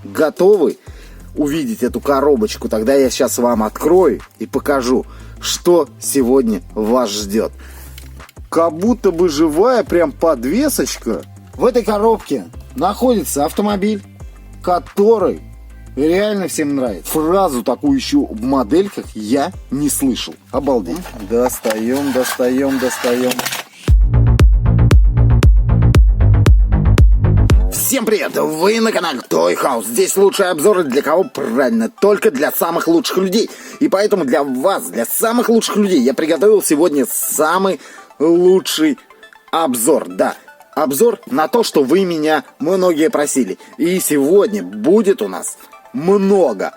Готовы увидеть эту коробочку? Тогда я сейчас вам открою и покажу, что сегодня вас ждет. Как будто бы живая прям подвесочка. В этой коробке находится автомобиль, который реально всем нравится. Фразу такую еще в модельках я не слышал. Обалдеть. Достаем. Всем привет! Вы на канале Toy House. Здесь лучшие обзоры для кого? Правильно, только для самых лучших людей. И поэтому для вас, для самых лучших людей, я приготовил сегодня самый лучший обзор. Да, обзор на то, что вы меня многие просили. И сегодня будет у нас много,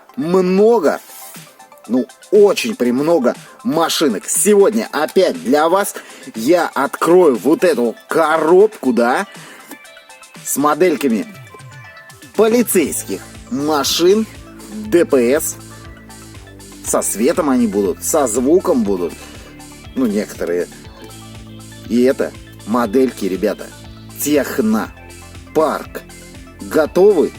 очень премного машинок. Сегодня опять для вас я открою вот эту коробку, да, с модельками полицейских машин ДПС. Со светом они будут, со звуком будут. Ну, некоторые. И это модельки, ребята, Технопарк. Готовы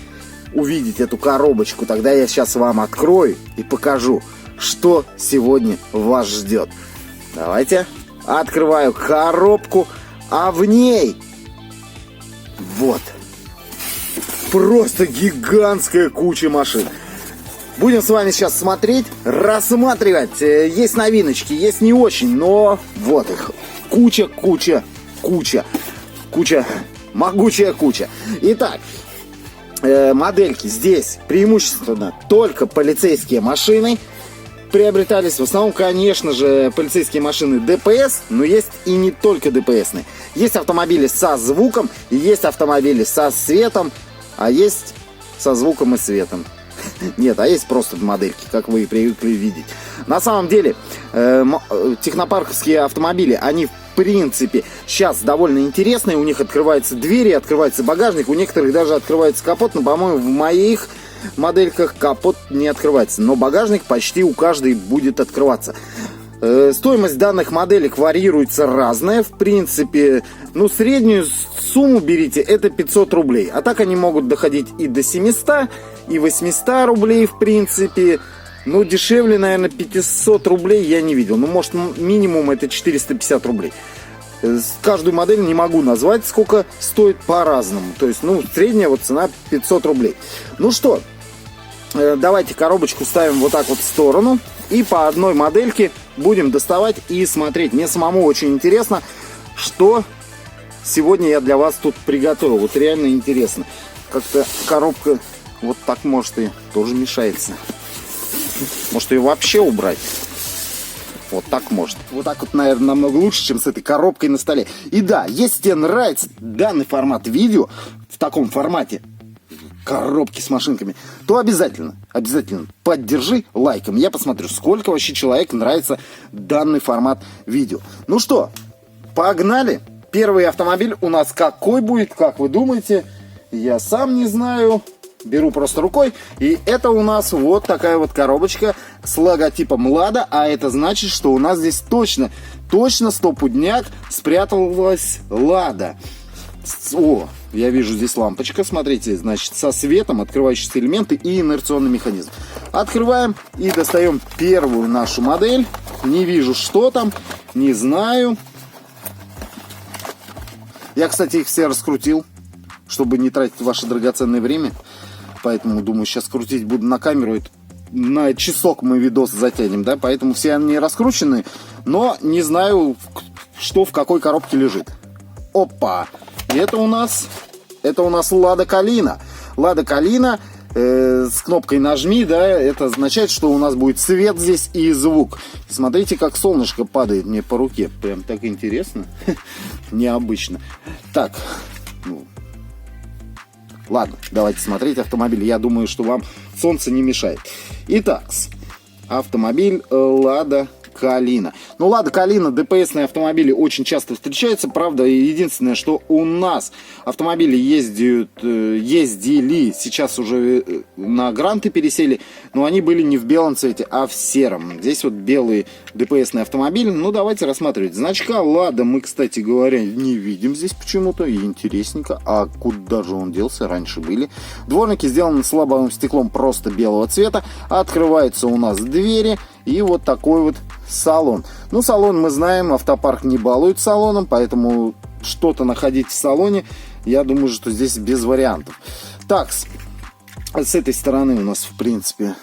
увидеть эту коробочку? Тогда я сейчас вам открою и покажу, что сегодня вас ждет. Давайте. Открываю коробку, а в ней вот просто гигантская куча машин. Будем с вами сейчас смотреть, рассматривать. Есть новиночки, есть не очень, но вот их. Куча. Могучая куча. Итак, модельки здесь преимущественно только полицейские машины приобретались. В основном, конечно же, полицейские машины ДПС, но есть и не только DPS-ные. Есть автомобили со звуком, есть автомобили со светом, а есть со звуком и светом. Нет, а есть просто модельки, как вы и привыкли видеть. На самом деле, технопарковские автомобили, они в принципе сейчас довольно интересные. У них открываются двери, открывается багажник, у некоторых даже открывается капот, но, по-моему, в моих модельках капот не открывается, но багажник почти у каждой будет открываться. Стоимость данных моделек варьируется разная. В принципе, среднюю сумму берите, это 500 рублей. А так они могут доходить и до 700, и 800 рублей, в принципе. Дешевле, наверное, 500 рублей я не видел. Может, минимум это 450 рублей. Каждую модель не могу назвать, сколько стоит, по-разному. То есть, средняя цена 500 рублей. Ну что, давайте коробочку ставим вот так вот в сторону. И по одной модельке будем доставать и смотреть. Мне самому очень интересно, что сегодня я для вас тут приготовил. Вот реально интересно. Как-то коробка вот так, может, и тоже мешается. Может, ее вообще убрать? Вот так может. Вот так вот, наверное, намного лучше, чем с этой коробкой на столе. И да, если тебе нравится данный формат видео, в таком формате, коробки с машинками, то обязательно поддержи лайком. Я посмотрю, сколько вообще человек нравится данный формат видео. Ну что, погнали. Первый автомобиль у нас какой будет, как вы думаете? Я сам не знаю. Беру просто рукой. И это у нас вот такая вот коробочка с логотипом Лада. А это значит, что у нас здесь точно стопудняк спряталась Лада. О, я вижу здесь лампочка, смотрите, значит, со светом, открывающиеся элементы и инерционный механизм. Открываем и достаем первую нашу модель. Не вижу, что там, не знаю. Я, кстати, их все раскрутил, чтобы не тратить ваше драгоценное время. Поэтому, думаю, сейчас крутить буду на камеру. На часок мы видос затянем, да? Поэтому все они раскручены, но не знаю, что в какой коробке лежит. Опа! Это у нас Лада Калина. Лада Калина с кнопкой нажми, да, это означает, что у нас будет свет здесь и звук. Смотрите, как солнышко падает мне по руке. Прям так интересно. Необычно. Так, ладно, давайте смотреть автомобиль. Я думаю, что вам солнце не мешает. Итак, автомобиль Лада Калина. Ну, Лада Калина, ДПСные автомобили очень часто встречаются. Правда, единственное, что у нас автомобили ездили, сейчас уже на Гранты пересели, но они были не в белом цвете, а в сером. Здесь вот белые ДПСные автомобили. Ну, давайте рассматривать. Значка Лада мы, кстати говоря, не видим здесь почему-то. И интересненько. А куда же он делся? Раньше были. Дворники сделаны с лобовым стеклом просто белого цвета. Открываются у нас двери. И вот такой вот салон. Ну, салон мы знаем, автопарк не балует салоном, поэтому что-то находить в салоне, я думаю, что здесь без вариантов. Так, с этой стороны у нас, в принципе,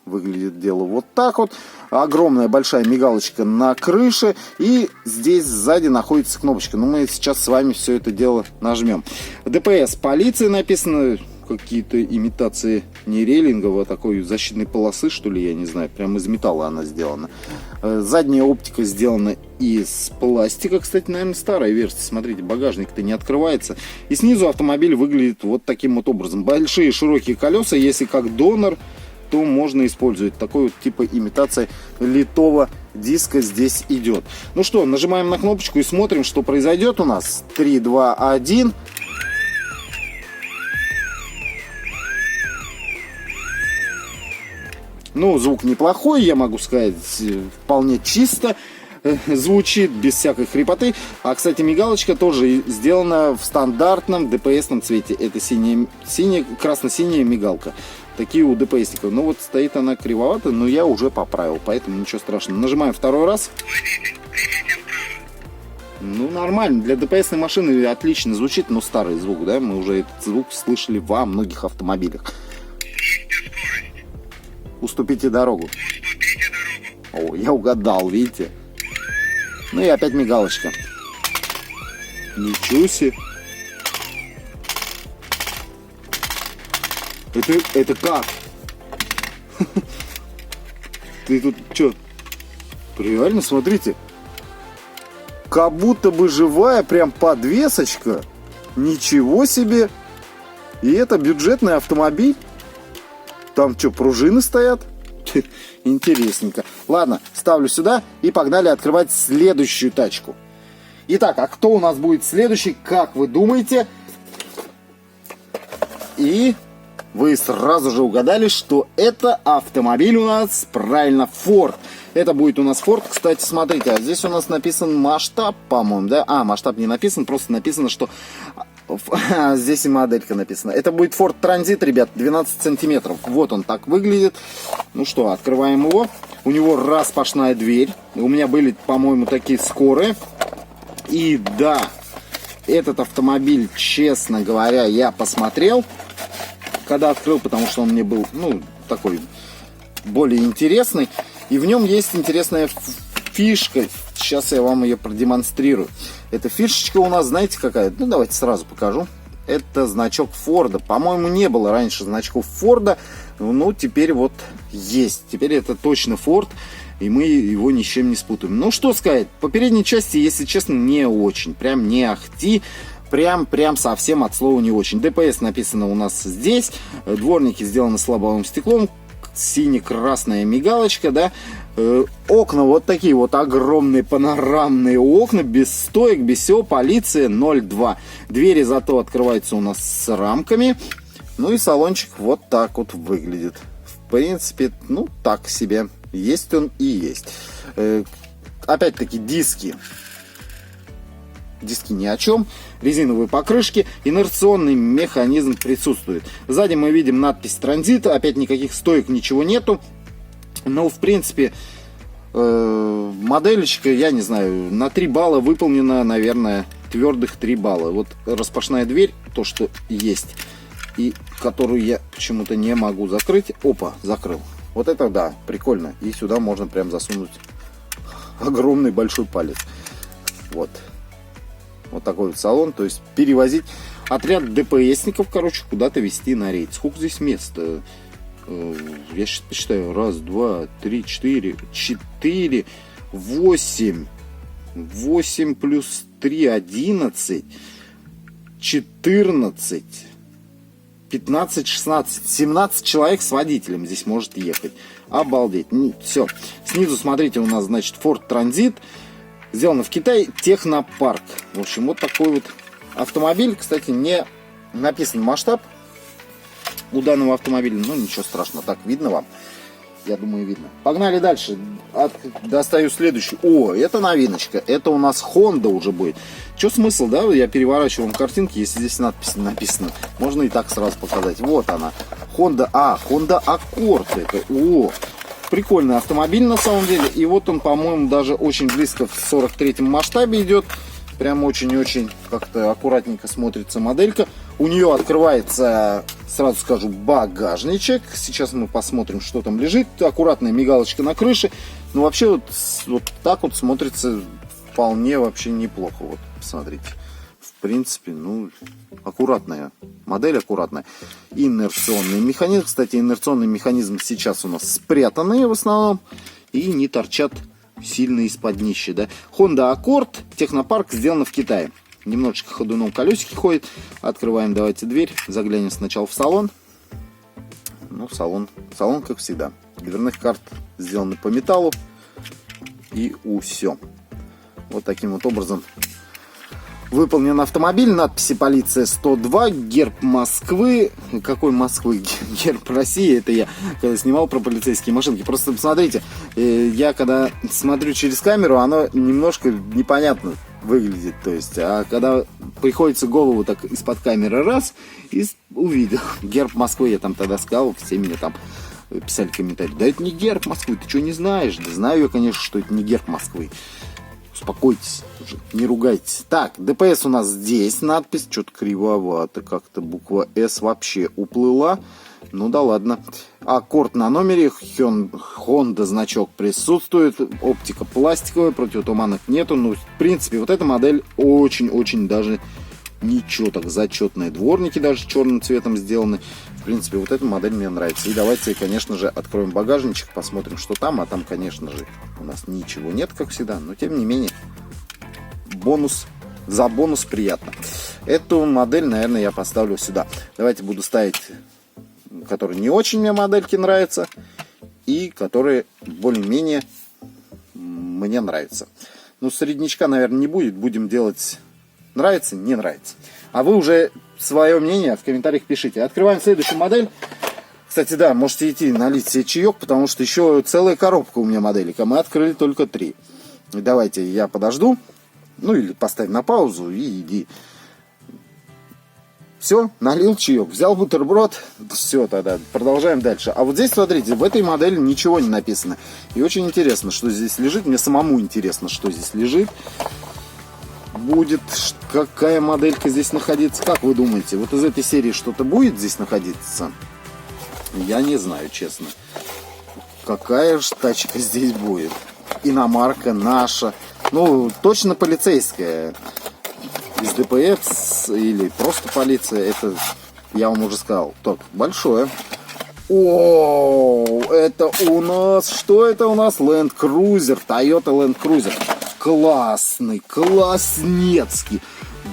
выглядит дело вот так вот. Огромная большая мигалочка на крыше. И здесь сзади находится кнопочка. Но мы сейчас с вами все это дело нажмем. ДПС полиция написано. Какие-то имитации не рейлинга, а такой защитной полосы, что ли, я не знаю. Прям из металла она сделана. Задняя оптика сделана из пластика. Кстати, наверное, старая версия. Смотрите, багажник-то не открывается. И снизу автомобиль выглядит вот таким вот образом. Большие широкие колеса. Если как донор, то можно использовать. Такой вот типа имитация литого диска здесь идет. Ну что, нажимаем на кнопочку и смотрим, что произойдет у нас. 3, 2, 1. Ну, звук неплохой, я могу сказать, вполне чисто звучит, без всякой хрипоты. А, кстати, мигалочка тоже сделана в стандартном ДПСном цвете. Это красно-синяя мигалка. Такие у ДПСников. Ну, вот стоит она кривовато, но я уже поправил, поэтому ничего страшного. Нажимаем второй раз. Ну, нормально. Для ДПСной машины отлично звучит, но старый звук, да? Мы уже этот звук слышали во многих автомобилях. Уступите дорогу. О, я угадал, видите? Ну и опять мигалочка. Ничего себе. Это как? Ты тут что? Реально, смотрите. Как будто бы живая прям подвесочка. Ничего себе. И это бюджетный автомобиль. Там что, пружины стоят? Интересненько. Ладно, ставлю сюда и погнали открывать следующую тачку. Итак, а кто у нас будет следующий, как вы думаете? И вы сразу же угадали, что это автомобиль у нас, правильно, Ford. Это будет у нас Ford. Кстати, смотрите, а здесь у нас написан масштаб, по-моему, да? А, масштаб не написан, просто написано, что... Здесь и моделька написана. Это будет Ford Transit, ребят, 12 сантиметров. Вот он так выглядит. Ну что, открываем его. У него распашная дверь. У меня были, по-моему, такие скорые. И да, этот автомобиль, честно говоря, я посмотрел, когда открыл, потому что он мне был, ну, такой более интересный. И в нем есть интересная фишка. Сейчас я вам ее продемонстрирую. Эта фишечка у нас, знаете, какая? Ну, давайте сразу покажу. Это значок Форда. По-моему, не было раньше значков Форда. Ну, теперь вот есть. Теперь это точно Форд. И мы его ни с чем не спутаем. Ну, что сказать. По передней части, если честно, не очень. Прям не ахти. Прям совсем от слова не очень. ДПС написано у нас здесь. Дворники сделаны с лобовым стеклом. Сине-красная мигалочка, да. Окна вот такие вот огромные панорамные окна, без стоек, без всего, полиция 02. Двери зато открываются у нас с рамками. Ну и салончик вот так вот выглядит. В принципе, ну так себе. Есть он и есть. Опять-таки диски. Диски ни о чем. Резиновые покрышки. Инерционный механизм присутствует. Сзади мы видим надпись «Транзит». Опять никаких стоек, ничего нету. Но, в принципе, моделечка, я не знаю, на 3 балла выполнена, наверное, твердых 3 балла. Вот распашная дверь, то, что есть, и которую я почему-то не могу закрыть. Опа, закрыл. Вот это да, прикольно. И сюда можно прям засунуть огромный большой палец. Вот. Вот такой вот салон. То есть перевозить отряд ДПСников, короче, куда-то везти на рейд. Сколько здесь места? Я сейчас посчитаю. 1, 2, 3, 4, 8. 8 плюс 3, 11. 14. 15, 16, 17 человек с водителем здесь может ехать. Обалдеть. Все. Снизу, смотрите, у нас, значит, Ford Transit. Сделано в Китае. Технопарк. В общем, вот такой вот автомобиль. Кстати, не написан масштаб у данного автомобиля. Ну, ничего страшного. Так, видно вам? Я думаю, видно. Погнали дальше. Достаю следующую. О, это новиночка. Это у нас Honda уже будет. Что смысл, да? Я переворачиваю вам картинки, если здесь надпись написана. Можно и так сразу показать. Вот она. Honda Accord. Это. О, прикольный автомобиль на самом деле. И вот он, по-моему, даже очень близко в 43-м масштабе идет. Прям очень-очень как-то аккуратненько смотрится моделька. У нее открывается, сразу скажу, багажничек. Сейчас мы посмотрим, что там лежит. Аккуратная мигалочка на крыше. Ну, вообще, вот так вот смотрится вполне вообще неплохо. Вот, посмотрите. В принципе, ну, аккуратная. Модель аккуратная. Инерционный механизм. Кстати, инерционный механизм сейчас у нас спрятанные в основном. И не торчат сильно из-под днища, да. Honda Accord, технопарк, сделано в Китае. Немножечко ходуном колесики ходит. Открываем, давайте, дверь. Заглянем сначала в салон. Ну, салон, как всегда. Дверных карт сделаны по металлу. И все. Вот таким вот образом выполнен автомобиль. Надписи полиция 102, герб Москвы. Какой Москвы? Герб России. Это я когда снимал про полицейские машинки. Просто посмотрите, я когда смотрю через камеру, оно немножко непонятно выглядит. То есть, а когда приходится голову так из-под камеры раз, и увидел. Герб Москвы я там тогда сказал, все меня там писали комментарии. Да это не герб Москвы, ты что не знаешь? Да знаю я, конечно, что это не герб Москвы. Успокойтесь, уже, не ругайтесь. Так, ДПС у нас здесь надпись. Что-то кривовато. Как-то буква С вообще уплыла. Ну да ладно. Аккорд на номере. Honda значок присутствует. Оптика пластиковая. Противотуманок нету. Ну, в принципе, вот эта модель очень-очень даже ничего так. Зачетные дворники даже черным цветом сделаны. В принципе, вот эта модель мне нравится. И давайте, конечно же, откроем багажничек, посмотрим, что там. А там, конечно же, у нас ничего нет, как всегда. Но, тем не менее, за бонус приятно. Эту модель, наверное, я поставлю сюда. Давайте буду ставить, которые не очень мне модельки нравятся. И которые более-менее мне нравятся. Ну, среднячка, наверное, не будет. Будем делать нравится, не нравится. А вы уже свое мнение в комментариях пишите. Открываем следующую модель. Кстати, да, можете идти налить себе чаек, потому что еще целая коробка у меня моделек, а мы открыли только 3. Давайте я подожду. Ну или поставь на паузу и иди. Все, налил чаек, взял бутерброд. Все, тогда продолжаем дальше. А вот здесь, смотрите, в этой модели ничего не написано. И очень интересно, что здесь лежит. Мне самому интересно, что здесь лежит. Будет какая моделька здесь находиться. Как вы думаете, вот из этой серии что-то будет здесь находиться? Я не знаю, честно. Какая же тачка здесь будет? Иномарка наша. Ну, точно полицейская. Из ДПС или просто полиция. Это, я вам уже сказал. Так, большое. О, это у нас... Что это у нас? Land Cruiser. Toyota Land Cruiser. Классный, класснецкий.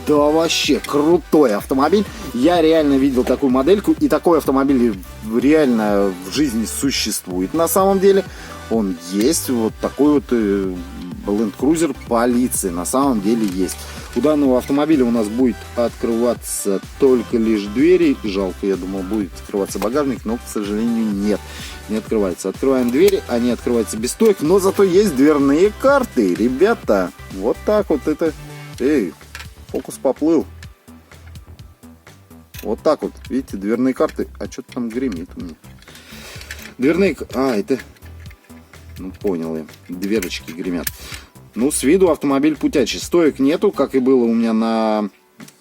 Да вообще крутой автомобиль. Я реально видел такую модельку. И такой автомобиль реально в жизни существует. На самом деле он есть. Вот такой вот Land Cruiser полиции на самом деле есть. У данного автомобиля у нас будет открываться только лишь двери. Жалко, я думал, будет открываться багажник, но, к сожалению, нет. Не открывается. Открываем двери, они открываются без стоек, но зато есть дверные карты. Ребята, вот так вот это... Эй, фокус поплыл. Вот так вот, видите, дверные карты. А что-то там гремит у меня. Дверные... А, это... Ну, понял я. Дверочки гремят. Ну, с виду автомобиль путячий. Стоек нету, как и было у меня на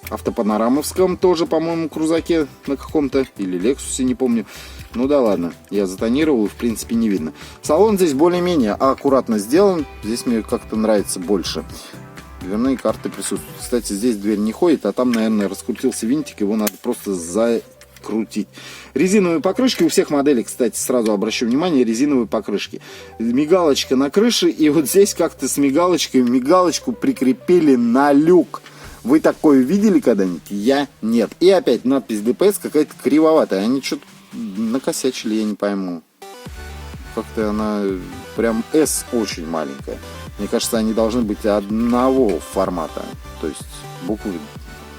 автопанорамовском тоже, по-моему, крузаке на каком-то. Или Лексусе, не помню. Ну да ладно, я затонировал, в принципе, не видно. Салон здесь более-менее аккуратно сделан. Здесь мне как-то нравится больше. Дверные карты присутствуют. Кстати, здесь дверь не ходит, а там, наверное, раскрутился винтик. Его надо просто закрутить. Резиновые покрышки у всех моделей, кстати, сразу обращу внимание, резиновые покрышки. Мигалочка на крыше, и вот здесь как-то с мигалочкой мигалочку прикрепили на люк. Вы такое видели когда-нибудь? Я нет. И опять надпись ДПС какая-то кривоватая. Они что-то накосячили, я не пойму. Как-то она прям S очень маленькая. Мне кажется, они должны быть одного формата. То есть буквы,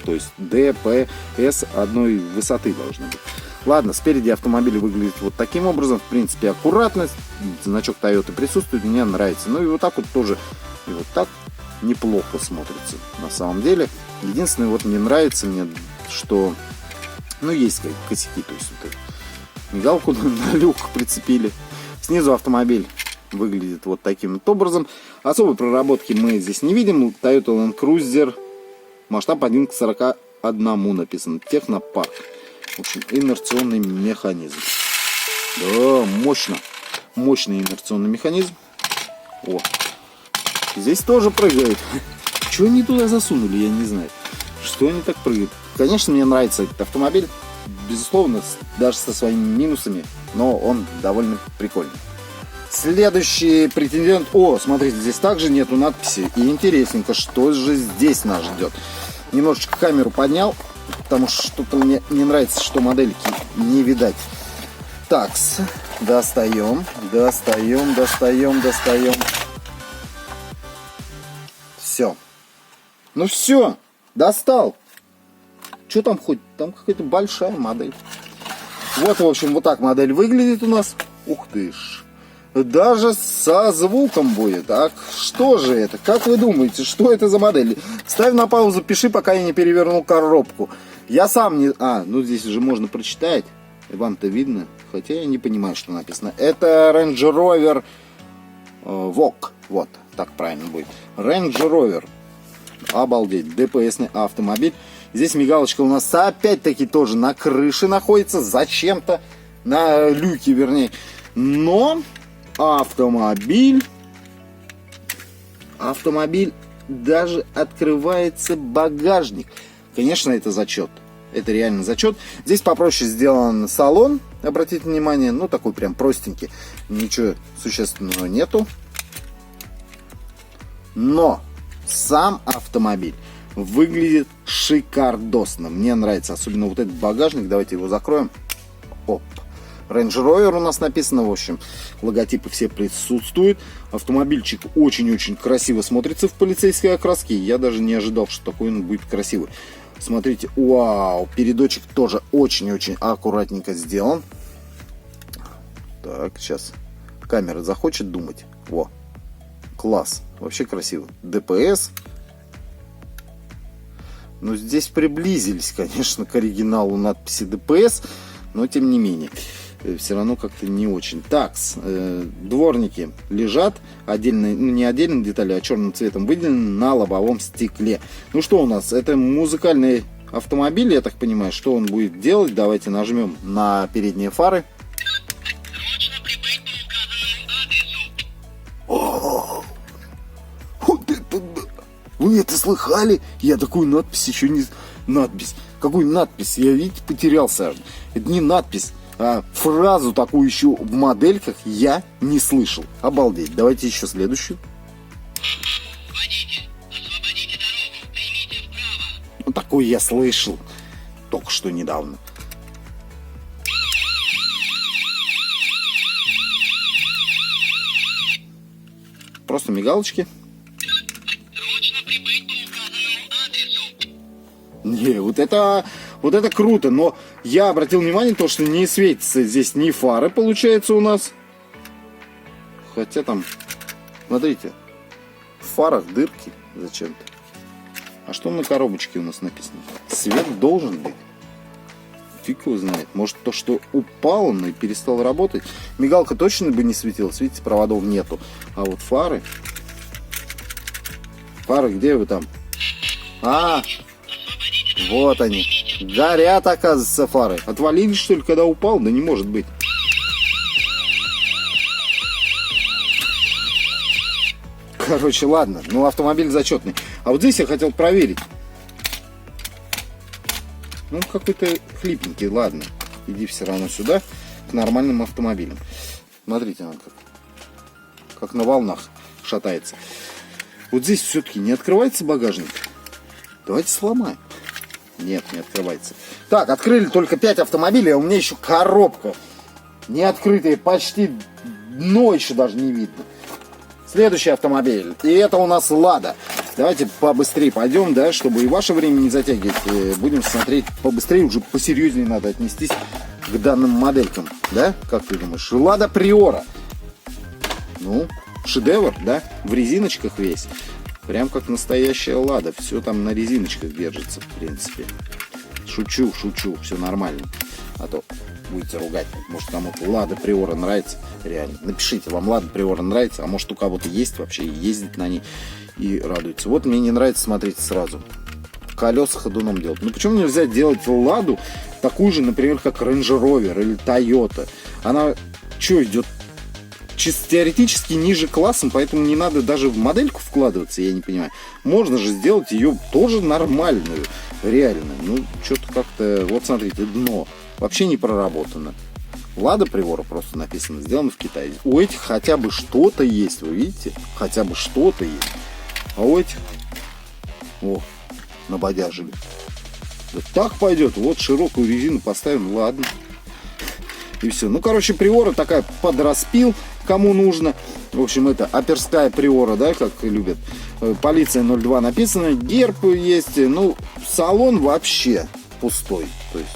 то есть D, P, S одной высоты должны быть. Ладно, спереди автомобиль выглядит вот таким образом. В принципе, аккуратность. Значок Toyota присутствует, мне нравится. Ну и вот так вот тоже. И вот так неплохо смотрится на самом деле. Единственное, вот не нравится мне, что, ну, есть косяки. То есть вот мигалку на люк прицепили. Снизу автомобиль выглядит вот таким вот образом. Особой проработки мы здесь не видим. Toyota Land Cruiser. Масштаб 1 к 41 написано. Технопарк. В общем, инерционный механизм. Да, мощно. Мощный инерционный механизм. О. Здесь тоже прыгает. Чего они туда засунули, я не знаю. Что они так прыгают? Конечно, мне нравится этот автомобиль. Безусловно, даже со своими минусами. Но он довольно прикольный. Следующий претендент. О, смотрите, здесь также нету надписи. И интересненько, что же здесь нас ждет. Немножечко камеру поднял, потому что что-то мне не нравится, что модельки не видать. Такс. Достаем. Все. Ну все. Достал. Что там хоть? Там какая-то большая модель. Вот, в общем, вот так модель выглядит у нас. Ух ты ж. Даже со звуком будет. Так, что же это? Как вы думаете, что это за модель? Ставь на паузу, пиши, пока я не перевернул коробку. Я сам не... ну здесь уже можно прочитать. Вам-то видно. Хотя я не понимаю, что написано. Это Range Rover Vogue. Вот, так правильно будет. Range Rover. Обалдеть. ДПСный автомобиль. Здесь мигалочка у нас опять-таки тоже на крыше находится. Зачем-то. На люке, вернее. Но автомобиль даже открывается багажник. Конечно, это зачет. Это реально зачет. Здесь попроще сделан салон. Обратите внимание. Ну, такой прям простенький. Ничего существенного нету. Но сам автомобиль выглядит шикардосно. Мне нравится. Особенно вот этот багажник. Давайте его закроем. Оп. Range Rover у нас написано. В общем, логотипы все присутствуют. Автомобильчик очень-очень красиво смотрится в полицейской окраске. Я даже не ожидал, что такой он будет красивый. Смотрите, вау, передочек тоже очень-очень аккуратненько сделан. Так, сейчас камера захочет думать. Во, класс, вообще красиво. ДПС. Ну, здесь приблизились, конечно, к оригиналу надписи ДПС, но тем не менее. Все равно как-то не очень. Такс, дворники лежат отдельно, ну не отдельно детали, а черным цветом выделены на лобовом стекле. Ну что у нас? Это музыкальный автомобиль, я так понимаю. Что он будет делать? Давайте нажмем на передние фары. Срочно прибыть по указанному адресу. Вот это да! Вы это слыхали? Я такую надпись еще не... Надпись. Какую надпись? Я, видите, потерялся. Это не надпись. А фразу такую еще в модельках я не слышал. Обалдеть. Давайте еще следующую. Водитель, освободите дорогу, примите вправо. Ну, такую я слышал. Только что недавно. Просто мигалочки. Срочно прибыть по указанному адресу. Не, вот это круто, но я обратил внимание, то, что не светится здесь ни фары, получается, у нас. Хотя там, смотрите, в фарах дырки зачем-то. А что на коробочке у нас написано? Свет должен быть. Фиг его знает. Может, то, что упало, но и перестал работать. Мигалка точно бы не светилась. Видите, проводов нету. А вот фары... Фары, где вы там? А, вот они. Горят, оказывается, фары. Отвалились, что ли, когда упал? Да не может быть. Короче, ладно. Ну, автомобиль зачетный. А вот здесь я хотел проверить. Ну, какой-то хлипненький. Ладно. Иди все равно сюда, к нормальным автомобилям. Смотрите, он как на волнах шатается. Вот здесь все-таки не открывается багажник. Давайте сломаем. Нет, не открывается. Так, открыли только 5 автомобилей, а у меня еще коробка не открытая, почти дно еще даже не видно. Следующий автомобиль. И это у нас Лада. Давайте побыстрее пойдем, да, чтобы и ваше время не затягивать. Будем смотреть побыстрее, уже посерьезнее надо отнестись к данным моделькам. Да? Как ты думаешь? Лада Приора. Ну, шедевр, да? В резиночках весь. Прям как настоящая Лада. Все там на резиночках держится, в принципе. Шучу, все нормально. А то будете ругать. Может, кому-то Лада Приора нравится. Реально. Напишите, вам Лада Приора нравится. А может, у кого-то есть вообще и ездит на ней и радуется. Вот мне не нравится, смотрите сразу. Колеса ходуном делать. Ну почему нельзя делать Ладу такую же, например, как Range Rover или Toyota? Она что, идет чисто теоретически ниже классом, поэтому не надо даже в модельку вкладываться, я не понимаю. Можно же сделать ее тоже нормальную, реально. Ну, что-то как-то, вот смотрите, дно вообще не проработано. Лада Приора просто написано, сделано в Китае. У этих хотя бы что-то есть, вы видите? Хотя бы что-то есть. А у этих, о, набодяжили. Вот так пойдет, вот широкую резину поставим, ладно. И все. Ну, короче, Приора такая подраспил, кому нужно. В общем, это оперская Приора, да, как любят. Полиция 02 написано, герб есть. Ну, салон вообще пустой. То есть,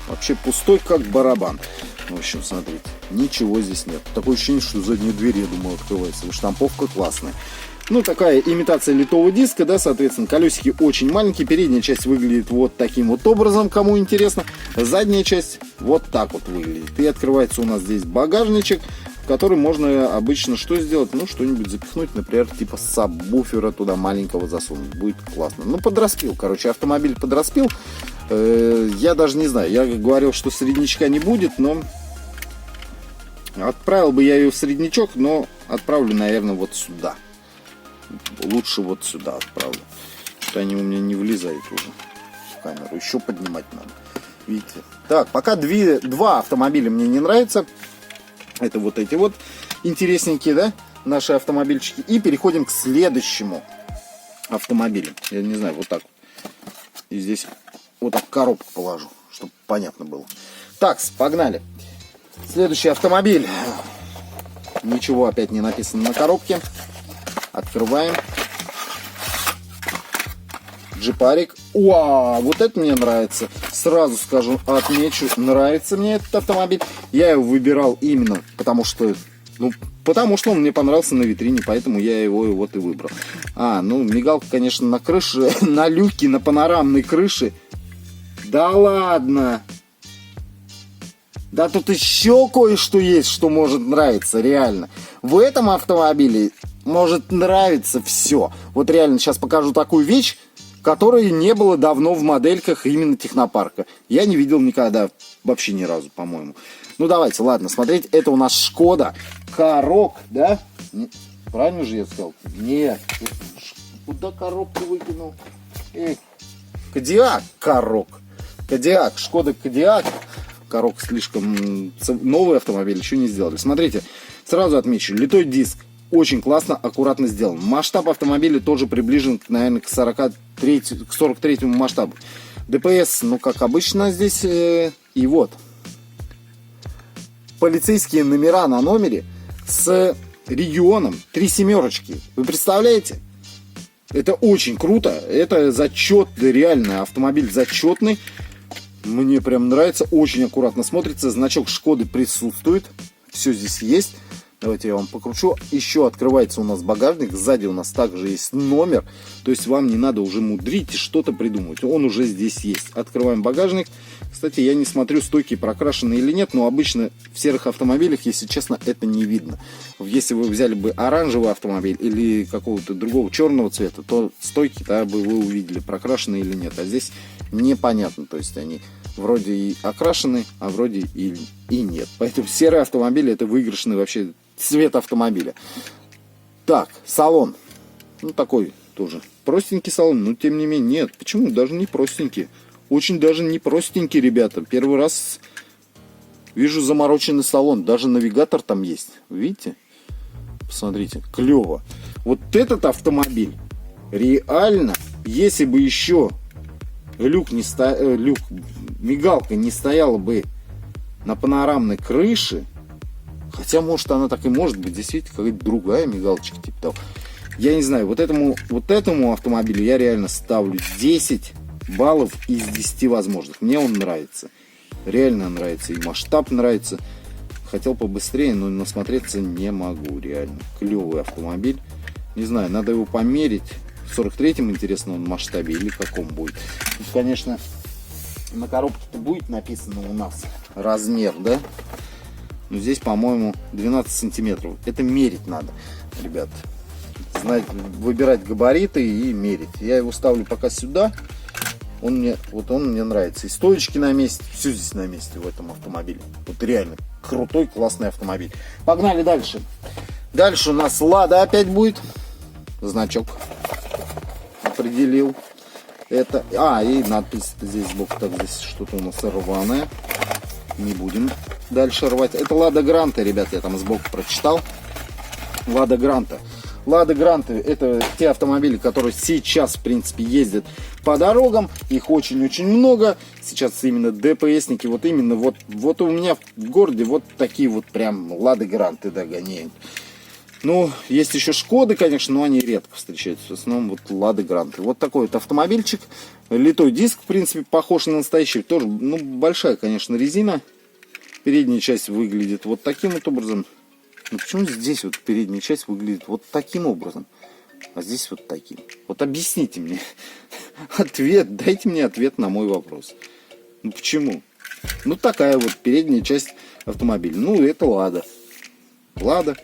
вообще пустой, как барабан. В общем, смотрите, ничего здесь нет. Такое ощущение, что задняя дверь, я думаю, открывается. Штамповка классная. Ну, такая имитация литого диска, да, соответственно, колесики очень маленькие. Передняя часть выглядит вот таким вот образом, кому интересно. Задняя часть вот так вот выглядит. И открывается у нас здесь багажничек, в который можно обычно что сделать? Ну, что-нибудь запихнуть, например, типа сабвуфера туда маленького засунуть. Будет классно. Ну, подраспил, короче, автомобиль подраспил. Я даже не знаю, я говорил, что среднячка не будет, но отправил бы я ее в среднячок, но отправлю, наверное, вот сюда. Лучше вот сюда отправлю. Что они у меня не влезают уже в камеру. Еще поднимать надо. Видите? Так, пока два автомобиля мне не нравятся. Это вот эти вот интересненькие, да, наши автомобильчики. И переходим к следующему автомобилю. Я не знаю, вот так. И здесь вот так коробку положу, чтобы понятно было. Так, погнали. Следующий автомобиль. Ничего опять не написано на коробке. Открываем. Джипарик. Вау, вот это мне нравится. Сразу скажу, отмечу, нравится мне этот автомобиль. Я его выбирал именно потому что он мне понравился на витрине, поэтому я его вот и выбрал. Ну, мигалка, конечно, на крыше, на люке, на панорамной крыше. Да ладно. Да тут еще кое-что есть, что может нравиться, реально. В этом автомобиле может нравиться все. Вот реально сейчас покажу такую вещь, которой не было давно в модельках именно технопарка. Я не видел никогда, вообще ни разу, по-моему. Ну давайте, ладно, смотреть. Это у нас Шкода Корок, да? Правильно же я сказал? Нет. Куда коробку выкинул? Кодиак Корок. Кодиак, Шкода Кодиак. Корок слишком новый автомобиль, еще не сделали. Смотрите, сразу отмечу, литой диск. Очень классно, аккуратно сделан. Масштаб автомобиля тоже приближен, наверное, к 43-му масштабу. ДПС, ну, как обычно здесь. И вот. Полицейские номера на номере с регионом 3 семерочки. Вы представляете? Это очень круто. Это зачетный, реально, автомобиль зачетный. Мне прям нравится. Очень аккуратно смотрится. Значок Шкоды присутствует. Все здесь есть. Давайте я вам покручу. Еще открывается у нас багажник. Сзади у нас также есть номер. То есть вам не надо уже мудрить и что-то придумывать. Он уже здесь есть. Открываем багажник. Кстати, я не смотрю, стойки прокрашены или нет. Но обычно в серых автомобилях, если честно, это не видно. Если вы взяли бы оранжевый автомобиль или какого-то другого черного цвета, то стойки-то бы вы увидели, прокрашены или нет. А здесь непонятно. То есть они вроде и окрашены, а вроде и нет. Поэтому серый автомобиль — это выигрышный вообще цвет автомобиля. Так, салон. Ну, такой тоже простенький салон, но тем не менее, нет. Почему? Даже не простенький. Очень даже не простенький, ребята. Первый раз вижу замороченный салон. Даже навигатор там есть. Видите? Посмотрите, клево. Вот этот автомобиль реально, если бы еще мигалка не стояла бы на панорамной крыше, хотя, может, она так и может быть, действительно, какая-то другая мигалочка, типа того. Я не знаю, вот этому автомобилю я реально ставлю 10 баллов из 10 возможных. Мне он нравится. Реально нравится. И масштаб нравится. Хотел побыстрее, но насмотреться не могу, реально. Клевый автомобиль. Не знаю, надо его померить. В 43-м, интересно, он в масштабе или каком будет. Тут, конечно, на коробке-то будет написано у нас размер, да? Но здесь, по-моему, 12 сантиметров. Это мерить надо, ребят. Знать, выбирать габариты и мерить. Я его ставлю пока сюда. Он мне нравится. И стоечки на месте, все здесь на месте в этом автомобиле. Вот реально крутой, классный автомобиль. Погнали дальше. Дальше у нас Лада опять будет. Значок определил. Это. И надпись здесь сбоку. Так, здесь что-то у нас рваное. Не будем дальше рвать. Это Лада Гранта, ребят, я там сбоку прочитал. Лада Гранта. Лада Гранты — это те автомобили, которые сейчас, в принципе, ездят по дорогам. Их очень-очень много. Сейчас именно ДПСники, вот именно вот у меня в городе вот такие вот прям Лады Гранты догоняют. Ну, есть еще Шкоды, конечно, но они редко встречаются. В основном вот Лады Гранты. Вот такой вот автомобильчик. Литой диск, в принципе, похож на настоящий. Тоже, ну, большая, конечно, резина. Передняя часть выглядит вот таким вот образом. Ну почему здесь вот передняя часть выглядит вот таким образом, а здесь вот таким? Вот объясните мне ответ, дайте мне ответ на мой вопрос. Ну почему? Ну такая вот передняя часть автомобиля. Ну это Лада. Лада.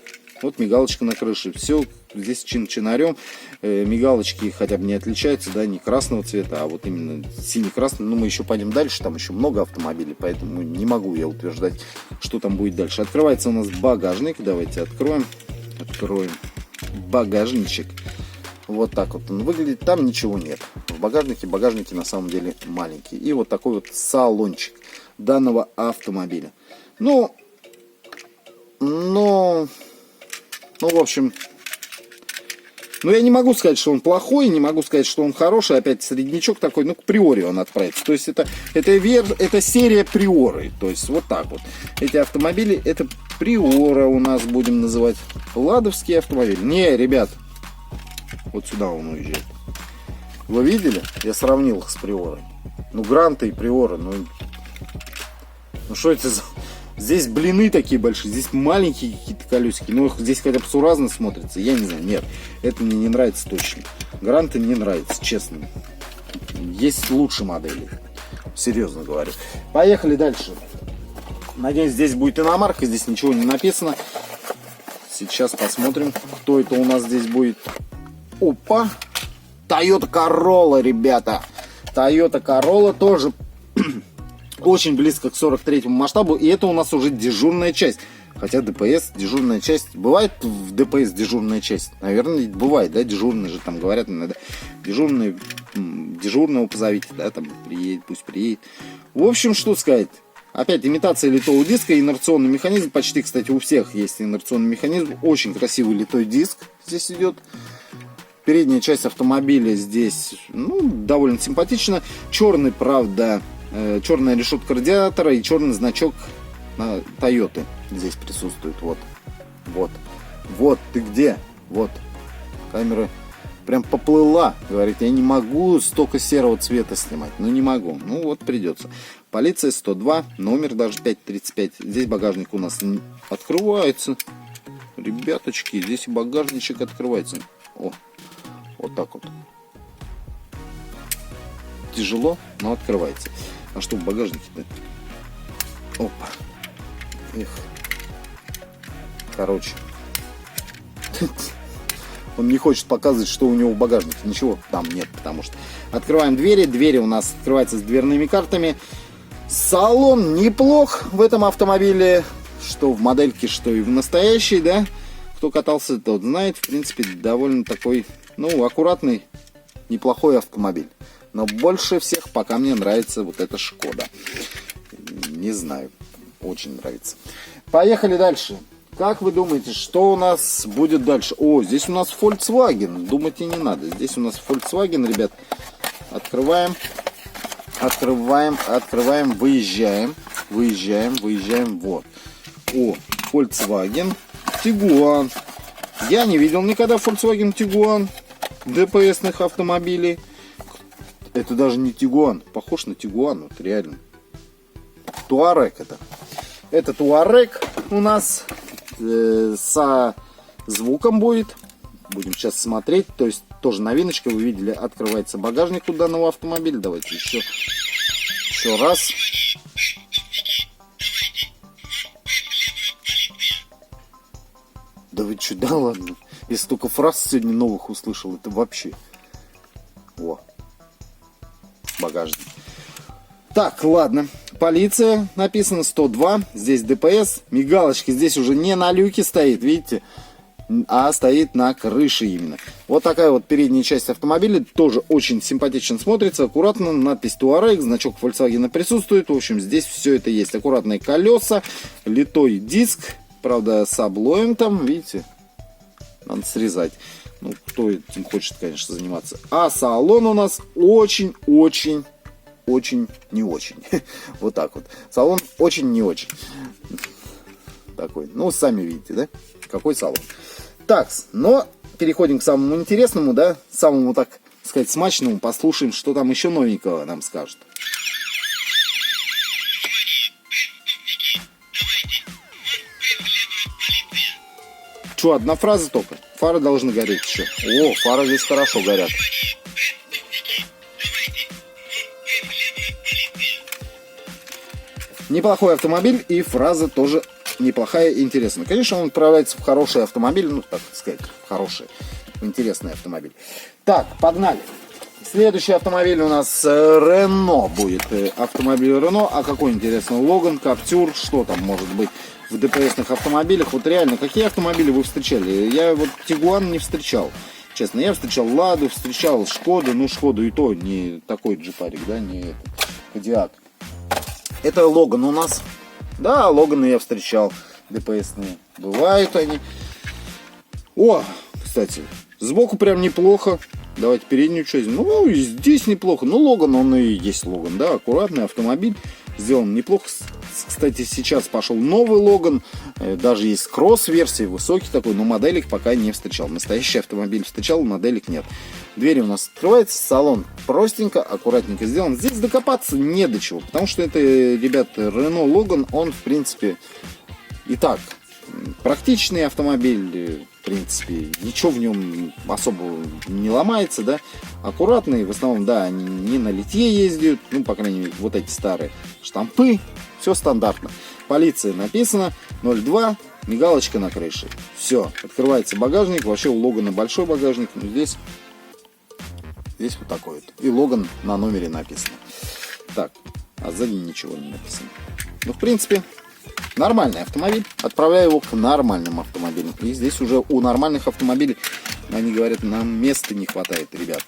Вот мигалочка на крыше. Все здесь чин-чинарем. Мигалочки хотя бы не отличаются, да, не красного цвета, а вот именно синий-красный. Но мы еще пойдем дальше, там еще много автомобилей, поэтому не могу я утверждать, что там будет дальше. Открывается у нас багажник. Давайте откроем. Откроем багажничек. Вот так вот он выглядит. Там ничего нет. В багажнике на самом деле маленький. И вот такой вот салончик данного автомобиля. Ну, в общем, я не могу сказать, что он плохой, не могу сказать, что он хороший. Опять среднячок такой, к Приоре он отправится. То есть это серия Приоры. То есть вот так вот. Эти автомобили, это Приора у нас будем называть. Ладовские автомобили. Не, ребят, вот сюда он уезжает. Вы видели? Я сравнил их с Приорой. Гранта и Приора, что это за... Здесь блины такие большие, здесь маленькие какие-то колесики, но здесь хотя бы суразно смотрится, я не знаю, нет, это мне не нравится точно. Гранты не нравится, честно. Есть лучше модели, серьезно говорю. Поехали дальше. Надеюсь, здесь будет иномарка, здесь ничего не написано. Сейчас посмотрим, кто это у нас здесь будет. Опа! Toyota Corolla, ребята. Toyota Corolla тоже... очень близко к 43-му масштабу, и это у нас уже дежурная часть. Хотя ДПС, дежурная часть, бывает в ДПС дежурная часть? Наверное, бывает, да, дежурные же там говорят иногда. Дежурного позовите, да, там приедет, пусть приедет. В общем, что сказать. Опять имитация литого диска, инерционный механизм. Почти, кстати, у всех есть инерционный механизм. Очень красивый литой диск здесь идет. Передняя часть автомобиля здесь, довольно симпатична. Черный, правда, черная решетка радиатора и черный значок Toyota здесь присутствует. Вот, ты где? Вот. Камера прям поплыла. Говорит, я не могу столько серого цвета снимать. Не могу. Вот придется. Полиция 102, номер даже 535. Здесь багажник у нас открывается. Ребяточки, здесь и багажничек открывается. Вот так вот. Тяжело, но открывается. А что в багажнике-то? Опа. Эх. Короче. Он не хочет показывать, что у него в багажнике. Ничего там нет, потому что... Открываем двери. Двери у нас открываются с дверными картами. Салон неплох в этом автомобиле. Что в модельке, что и в настоящей, да? Кто катался, тот знает. В принципе, довольно такой, аккуратный, неплохой автомобиль. Но больше всех пока мне нравится вот эта Шкода. Не знаю. Очень нравится. Поехали дальше. Как вы думаете, что у нас будет дальше? Здесь у нас Volkswagen. Думать и не надо. Здесь у нас Volkswagen, ребят. Открываем. Открываем, выезжаем. Вот. О, Volkswagen Tiguan. Я не видел никогда Volkswagen Tiguan ДПСных автомобилей. Это даже не Tiguan. Похож на Tiguan, вот реально. Touareg это. Это Touareg у нас со звуком будет. Будем сейчас смотреть. То есть тоже новиночка. Вы видели, открывается багажник у данного автомобиля. Давайте еще раз. Да вы что, да ладно. Я столько фраз сегодня новых услышал. Это вообще. О. Багажник. Так, ладно. Полиция написано 102. Здесь ДПС. Мигалочки здесь уже не на люке стоит, видите? А стоит на крыше именно. Вот такая вот передняя часть автомобиля. Тоже очень симпатично смотрится. Аккуратно. Надпись Touareg. Значок Volkswagen присутствует. В общем, здесь все это есть. Аккуратные колеса. Литой диск. Правда, с облоем там, видите? Надо срезать. Ну, кто этим хочет, конечно, заниматься. А салон у нас очень не очень. Вот так вот. Салон очень не очень. Такой. Ну, сами видите, да? Какой салон. Так, но переходим к самому интересному, да? Самому, так сказать, смачному. Послушаем, что там еще новенького нам скажут. Что, одна фраза только? Фары должны гореть еще. О, фары здесь хорошо горят. Неплохой автомобиль, и фраза тоже неплохая и интересная. Конечно, он отправляется в хороший автомобиль, ну, так сказать, в хороший, интересный автомобиль. Так, погнали. Следующий автомобиль у нас Renault будет. Автомобиль Renault. А какой интересный? Logan, Captur, что там может быть в ДПСных автомобилях? Вот реально, какие автомобили вы встречали? Я вот Tiguan не встречал. Честно, я встречал Ладу, встречал Шкоду. Ну, Шкоду и то не такой джипарик, да, не этот, Кодиак. Это Логан у нас. Да, Логаны я встречал. ДПСные. Бывают они. О, кстати, сбоку прям неплохо. Давайте переднюю часть. Ну, и здесь неплохо. Ну, Логан, он и есть Логан, да. Аккуратный автомобиль. Сделан неплохо. Кстати, сейчас пошел новый Логан. Даже есть кросс-версия, высокий такой, но моделек пока не встречал. Настоящий автомобиль встречал, моделек нет. Двери у нас открываются, салон простенько, аккуратненько сделан. Здесь докопаться не до чего, потому что это, ребята, Renault Logan, он, в принципе, и так практичный автомобиль, в принципе, ничего в нем особо не ломается, да. Аккуратный, в основном, да, они не на литье ездят, ну, по крайней мере, вот эти старые штампы, все стандартно. Полиция написано, 02, мигалочка на крыше. Все, открывается багажник, вообще у Логана большой багажник, но здесь вот такой вот. И Логан на номере написано. Так, а сзади ничего не написано. Ну, в принципе, нормальный автомобиль. Отправляю его к нормальным автомобилям. И здесь уже у нормальных автомобилей, они говорят, нам места не хватает, ребят.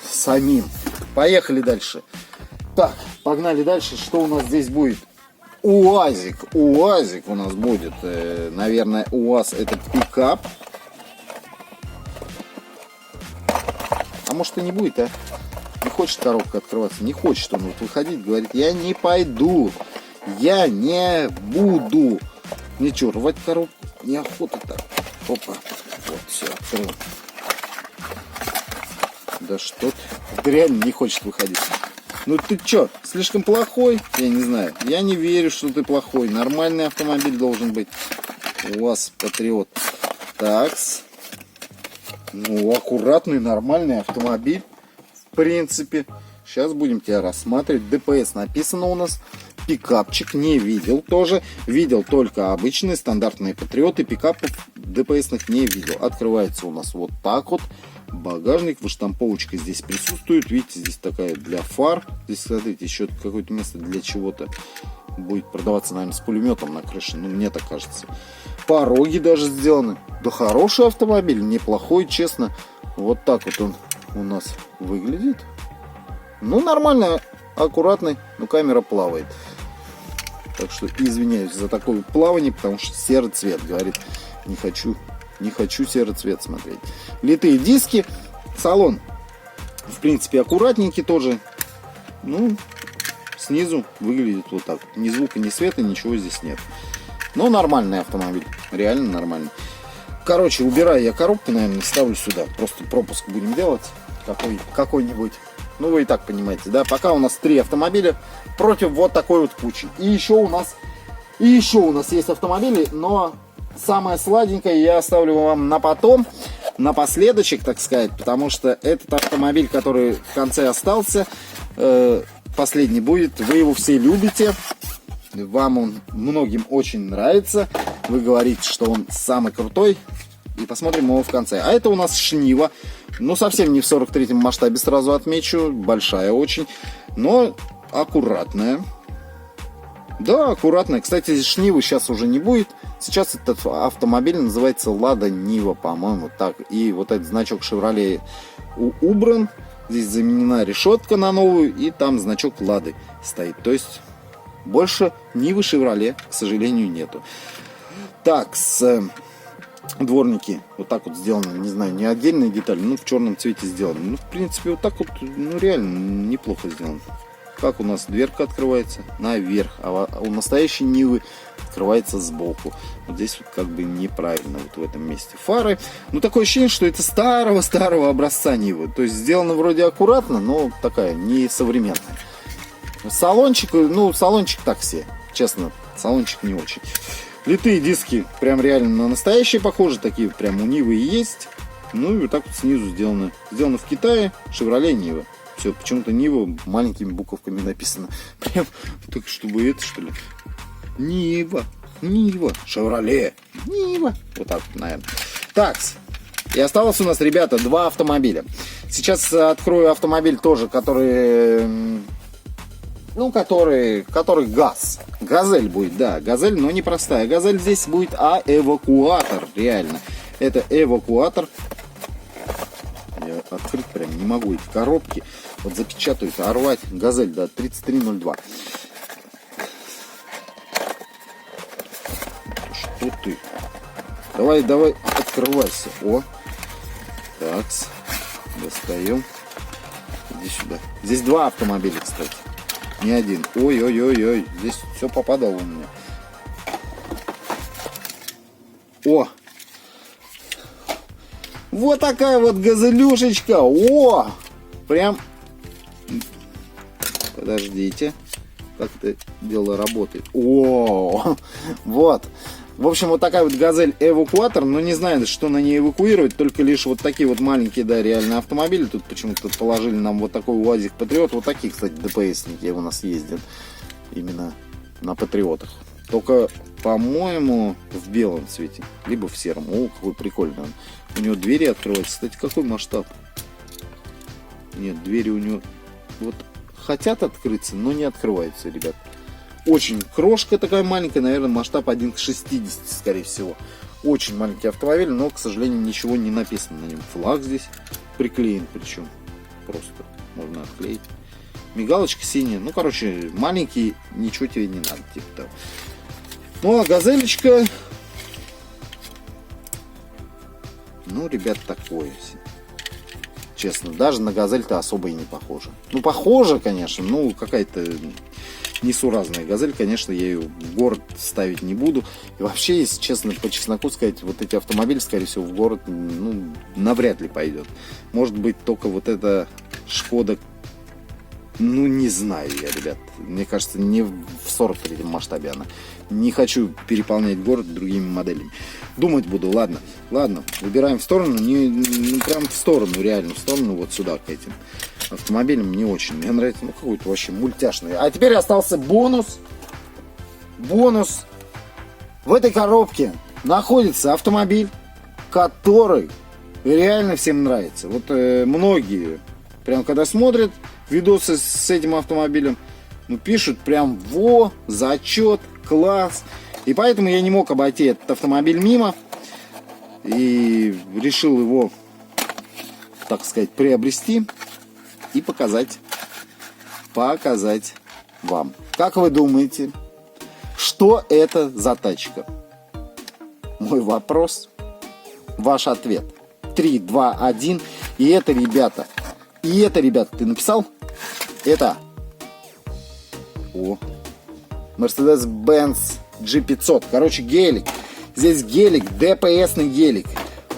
Самим. Поехали дальше. Так, погнали дальше. Что у нас здесь будет? УАЗик. УАЗик у нас будет. Наверное, УАЗ это пикап. А может и не будет, а? Не хочет коробка открываться. Не хочет он вот выходить. Говорит, я не пойду. Я не буду. Ничего, рвать коробку неохота так. Опа. Вот, все, открыл. Да что ты? Реально не хочет выходить. Ну ты чё, слишком плохой? Я не знаю. Я не верю, что ты плохой. Нормальный автомобиль должен быть. У вас Патриот. Такс. Ну, аккуратный, нормальный автомобиль. В принципе. Сейчас будем тебя рассматривать. ДПС написано у нас. Пикапчик не видел тоже. Видел только обычные стандартные Патриоты. Пикапов ДПСных не видел. Открывается у нас вот так вот. Багажник, выштамповочка здесь присутствует. Видите, здесь такая для фар. Здесь, смотрите, еще какое-то место для чего-то. Будет продаваться, наверное, с пулеметом на крыше. Ну, мне так кажется. Пороги даже сделаны. Да хороший автомобиль, неплохой, честно. Вот так вот он у нас выглядит. Ну, нормально, аккуратный, но камера плавает. Так что извиняюсь за такое плавание, потому что серый цвет, говорит, не хочу серый цвет смотреть. Литые диски, салон, в принципе, аккуратненький тоже. Ну, снизу выглядит вот так. Ни звука, ни света, ничего здесь нет. Но нормальный автомобиль. Реально нормальный. Короче, убираю я коробку, наверное, ставлю сюда. Просто пропуск будем делать. Какой-нибудь. Ну, вы и так понимаете, да? Пока у нас 3 автомобиля против вот такой вот кучи. И еще у нас есть автомобили, но самое сладенькое я оставлю вам на потом, напоследочек, так сказать, потому что этот автомобиль, который в конце остался, последний будет, вы его все любите, вам он многим очень нравится, вы говорите, что он самый крутой, и посмотрим его в конце. А это у нас Шнива, ну совсем не в 43-м масштабе, сразу отмечу, большая очень, но аккуратная. Да, аккуратная. Кстати, Шнивы сейчас уже не будет. Сейчас этот автомобиль называется Лада Нива, по-моему, так. И вот этот значок Chevrolet убран. Здесь заменена решетка на новую, и там значок Лады стоит. То есть больше Нивы Chevrolet, к сожалению, нету. Так, дворники вот так вот сделаны, не знаю, не отдельные детали, но в черном цвете сделаны. Ну, в принципе, вот так вот, ну, реально неплохо сделано. Как у нас дверка открывается? Наверх. А у настоящей Нивы открывается сбоку. Вот здесь вот как бы неправильно вот в этом месте. Фары. Ну, такое ощущение, что это старого-старого образца Нивы. То есть сделано вроде аккуратно, но такая не современная. Салончик, ну, салончик такси. Честно, салончик не очень. Литые диски прям реально на настоящие похожи. Такие прям у Нивы и есть. Ну, и вот так вот снизу сделано. Сделано в Китае. Chevrolet Нива. Все, почему-то Нива маленькими буковками написано. Прям, так чтобы это, что ли. Нива, Chevrolet, Нива. Вот так вот, наверное. Так, и осталось у нас, ребята, 2 автомобиля. Сейчас открою автомобиль тоже, который... Ну, который ГАЗ. Газель будет, да, Газель, но не простая Газель здесь будет, а эвакуатор, реально. Это эвакуатор. Я открыть прям не могу эти коробки. Вот запечатают, рвать. Газель, да, 3302. Что ты? Давай, открывайся. О. Такс. Достаем. Иди сюда. Здесь 2 автомобиля, кстати. Не один. Ой-ой-ой-ой. Здесь все попадало у меня. О! Вот такая вот газелюшечка. О! Прям... Подождите. Как это дело работает. О! Вот. В общем, вот такая вот Газель эвакуатор. Но не знаю, что на ней эвакуировать. Только лишь вот такие вот маленькие, да, реальные автомобили. Тут почему-то положили нам вот такой УАЗик Патриот. Вот такие, кстати, ДПСники у нас ездят. Именно на Патриотах. Только, по-моему, в белом цвете. Либо в сером. О, какой прикольный он. У него двери открываются. Кстати, какой масштаб? Нет, двери у него вот хотят открыться, но не открываются, ребят. Очень крошка такая маленькая, наверное, масштаб 1 к 60, скорее всего. Очень маленький автомобиль, но, к сожалению, ничего не написано на нем. Флаг здесь приклеен, причем просто можно отклеить. Мигалочка синяя. Ну, короче, маленький, ничего тебе не надо, типа того. Ну, а газелечка... Ну, ребят, такое. Честно, даже на Газель-то особо и не похоже. Ну, похоже, конечно, ну, какая-то несуразная Газель. Конечно, я ее в город ставить не буду. И вообще, если честно, по чесноку сказать, вот эти автомобили, скорее всего, в город, ну, навряд ли пойдет. Может быть, только вот эта Шкода, ну, не знаю я, ребят. Мне кажется, не в 43-м масштабе она. Не хочу переполнять город другими моделями. Думать буду, ладно, выбираем в сторону, не прям в сторону, реально в сторону, вот сюда к этим автомобилям. Не очень, мне нравится, ну какой-то вообще мультяшный. А теперь остался бонус. В этой коробке находится автомобиль, который реально всем нравится. Вот многие, прям когда смотрят видосы с этим автомобилем, ну пишут прям: во, зачет, класс. И поэтому я не мог обойти этот автомобиль мимо. И решил его, так сказать, приобрести и показать вам. Как вы думаете, что это за тачка? Мой вопрос, ваш ответ. 3, 2, 1. И это, ребята, ты написал? Это О, Mercedes-Benz G500. Короче, гелик. Здесь гелик, ДПС-ный гелик.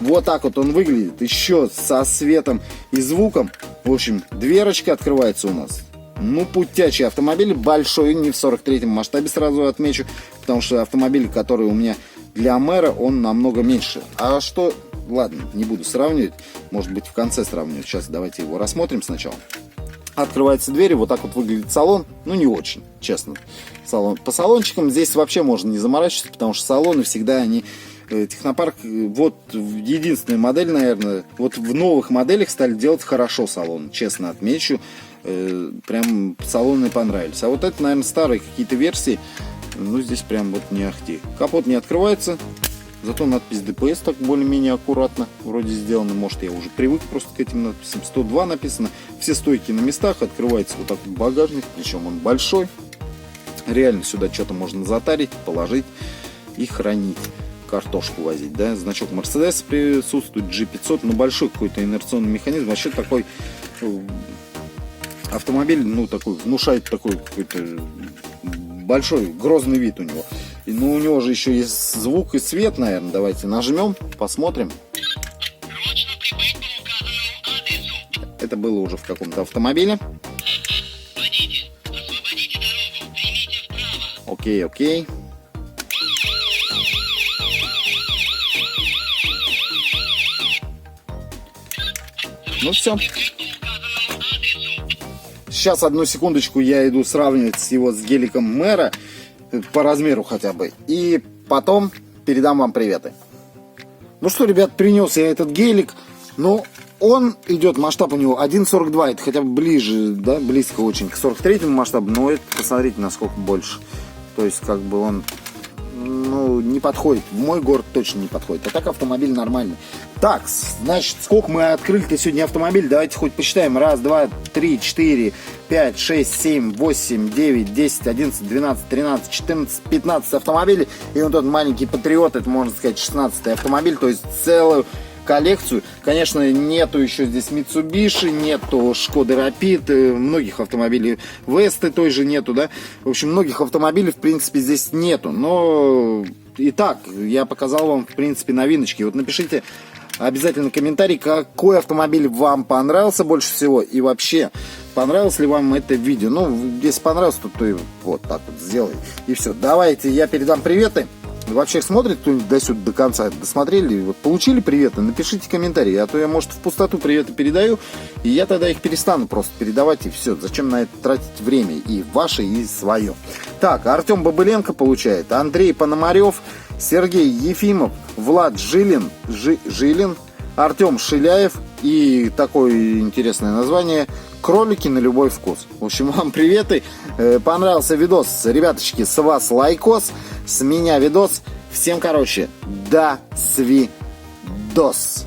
Вот так вот он выглядит. Еще со светом и звуком. В общем, дверочка открывается у нас. Ну, путячий автомобиль. Большой, не в 43-м масштабе, сразу отмечу. Потому что автомобиль, который у меня для мэра, он намного меньше. А что... Ладно, не буду сравнивать. Может быть, в конце сравнивать. Сейчас давайте его рассмотрим сначала. Открываются двери, вот так вот выглядит салон. Ну, не очень, честно. Салон. По салончикам здесь вообще можно не заморачиваться, потому что салоны всегда они... Технопарк, вот единственная модель, наверное, вот в новых моделях стали делать хорошо салон, честно отмечу. Прям салоны понравились. А вот это, наверное, старые какие-то версии. Ну, здесь прям вот не ахти. Капот не открывается. Зато надпись ДПС так более-менее аккуратно вроде сделана. Может, я уже привык просто к этим надписям. 102 написано. Все стойки на местах. Открывается вот так вот багажник. Причем он большой. Реально сюда что-то можно затарить, положить и хранить. Картошку возить, да. Значок Mercedes присутствует. G500. Но большой какой-то инерционный механизм. Вообще такой автомобиль, ну, такой, внушает такой какой-то большой, грозный вид у него. И, ну, у него же еще есть звук и свет, наверное. Давайте нажмем, посмотрим. Срочно прибыть по указанному адресу. Это было уже в каком-то автомобиле. Водитель, освободите дорогу, примите вправо. Окей, окей. Ну все. Прибыть по указанному адресу. Сейчас, одну секундочку, я иду сравнивать его с геликом мэра. По размеру хотя бы. И потом передам вам приветы. Ну что, ребят, принес я этот гелик. Ну, он идет, масштаб у него 1.42. Это хотя бы ближе, да, близко очень к 43-му масштабу. Но это, посмотрите, насколько больше. То есть, как бы он, ну, не подходит. В мой город точно не подходит. А так автомобиль нормальный. Так, значит, сколько мы открыли-то сегодня автомобиль? Давайте хоть посчитаем. Раз, два, три, четыре, 5, 6, 7, 8, 9, 10, 11, 12, 13, 14, 15 автомобилей. И вот тот маленький Патриот, это, можно сказать, 16-й автомобиль. То есть целую коллекцию. Конечно, нету еще здесь Mitsubishi, нету Шкоды Rapid, многих автомобилей Весты той же нету, да. В общем, многих автомобилей, в принципе, здесь нету. Но итак, я показал вам, в принципе, новиночки. Вот напишите обязательно комментарий, какой автомобиль вам понравился больше всего и вообще понравилось ли вам это видео. Ну, если понравилось, то ты вот так вот сделай и все. Давайте я передам приветы. Вообще смотрит кто-нибудь до сюда до конца, досмотрели, вот, получили приветы, напишите комментарии, а то я, может, в пустоту приветы передаю, и я тогда их перестану просто передавать, и все. Зачем на это тратить время, и ваше, и свое. Так, Артем Бабыленко получает, Андрей Пономарев, Сергей Ефимов, Влад Жилин, Артем Шиляев и такое интересное название «Кролики на любой вкус». В общем, вам приветы. Понравился видос, ребяточки, с вас лайкос, с меня видос. Всем, короче, до свидос.